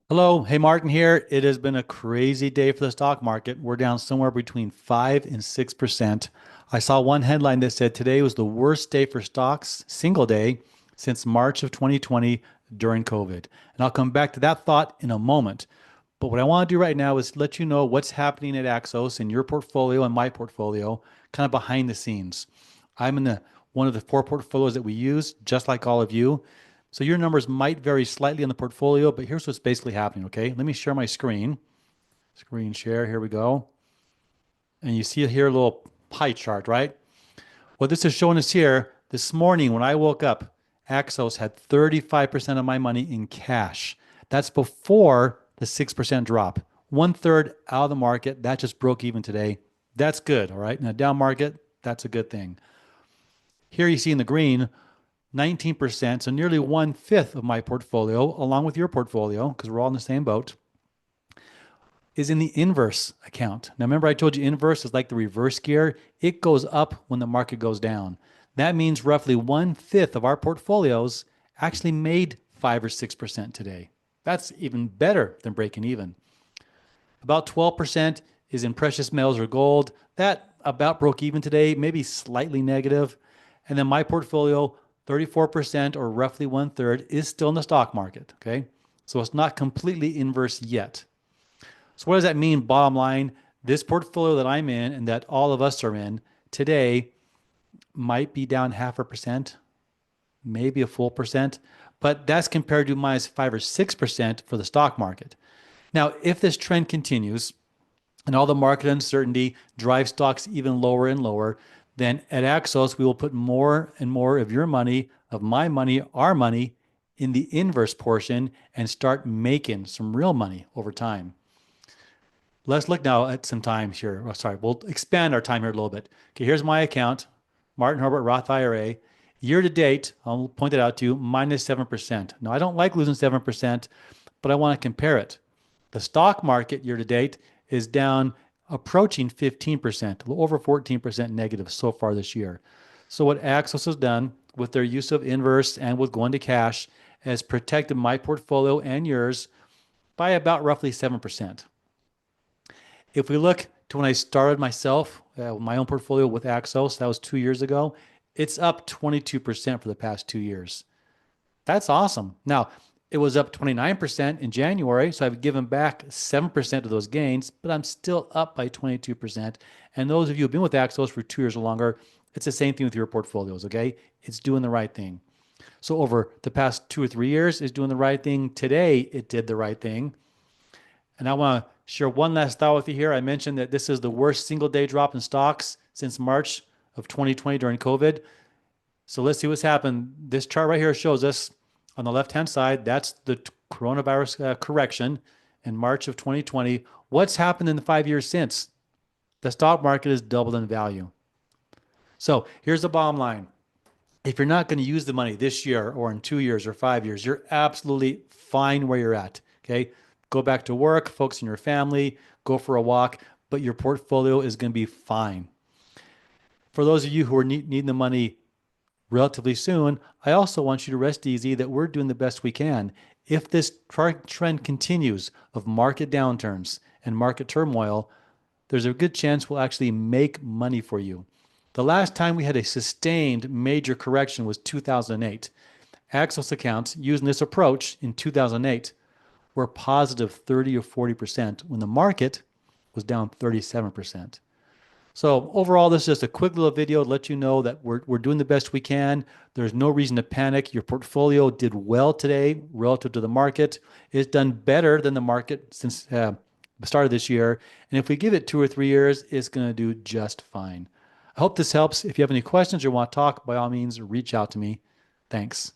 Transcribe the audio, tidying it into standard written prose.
Hello, hey Martin here. It has been a crazy day for the stock market. We're down somewhere between 5 and 6%. I saw one headline that said today was the worst day for stocks, single day, since March of 2020 during COVID. And I'll come back to that thought in a moment. But what I want to do right now is let you know what's happening at Axos in your portfolio and my portfolio, kind of behind the scenes. I'm in the one of the four portfolios that we use, just like all of you. So your numbers might vary slightly in the portfolio, but here's what's basically happening, okay? Let me share my screen. Screen share, here we go. And you see here a little pie chart, right? What this is showing us here, this morning when I woke up, Axos had 35% of my money in cash. That's before the 6% drop. One third out of the market. That just broke even today. That's good, all right? In a down market, that's a good thing. Here you see in the green, 19%, so nearly one fifth of my portfolio, along with your portfolio, because we're all in the same boat, is in the inverse account. Now, remember I told you inverse is like the reverse gear. It goes up when the market goes down. That means roughly one fifth of our portfolios actually made 5 or 6% today. That's even better than breaking even. About 12% is in precious metals or gold. That about broke even today, maybe slightly negative. And then my portfolio, 34% or roughly one third, is still in the stock market. Okay. So it's not completely inverse yet. So what does that mean? Bottom line, this portfolio that I'm in and that all of us are in today might be down 0.5%, maybe a full percent, but that's compared to minus 5 or 6% for the stock market. Now, if this trend continues and all the market uncertainty drives stocks even lower and lower, then at Axos, we will put more and more of your money, of my money, our money in the inverse portion and start making some real money over time. Let's look now at some times here. Oh, sorry, we'll expand our time here a little bit. Okay, here's my account, Martin Herbert Roth IRA. Year to date, I'll point it out to you, minus 7%. Now, I don't like losing 7%, but I want to compare it. The stock market year to date is down approaching 15%, a little over 14% negative so far this year. So what Axos has done with their use of inverse and with going to cash has protected my portfolio and yours by about roughly 7%. If we look to when I started myself, my own portfolio with Axos, that was 2 years ago, it's up 22% for the past 2 years. That's awesome. Now, it was up 29% in January, so I've given back 7% of those gains, but I'm still up by 22%. And those of you who've been with Axos for 2 years or longer, it's the same thing with your portfolios, okay? It's doing the right thing. So over the past 2 or 3 years, it's doing the right thing. Today, it did the right thing. And I want to share one last thought with you here. I mentioned that this is the worst single day drop in stocks since March of 2020 during COVID. So let's see what's happened. This chart right here shows us on the left-hand side, that's the coronavirus correction in March of 2020. What's happened in the 5 years since? The stock market has doubled in value. So here's the bottom line. If you're not going to use the money this year or in 2 years or 5 years, you're absolutely fine where you're at. Okay. Go back to work, focus on your family, go for a walk, but your portfolio is going to be fine. For those of you who are needing the money relatively soon, I also want you to rest easy that we're doing the best we can. If this trend continues of market downturns and market turmoil, there's a good chance we'll actually make money for you. The last time we had a sustained major correction was 2008. Axos accounts using this approach in 2008 were positive 30 or 40% when the market was down 37%. So overall, this is just a quick little video to let you know that we're doing the best we can. There's no reason to panic. Your portfolio did well today relative to the market. It's done better than the market since the start of this year. And if we give it 2 or 3 years, it's going to do just fine. I hope this helps. If you have any questions or want to talk, by all means, reach out to me. Thanks.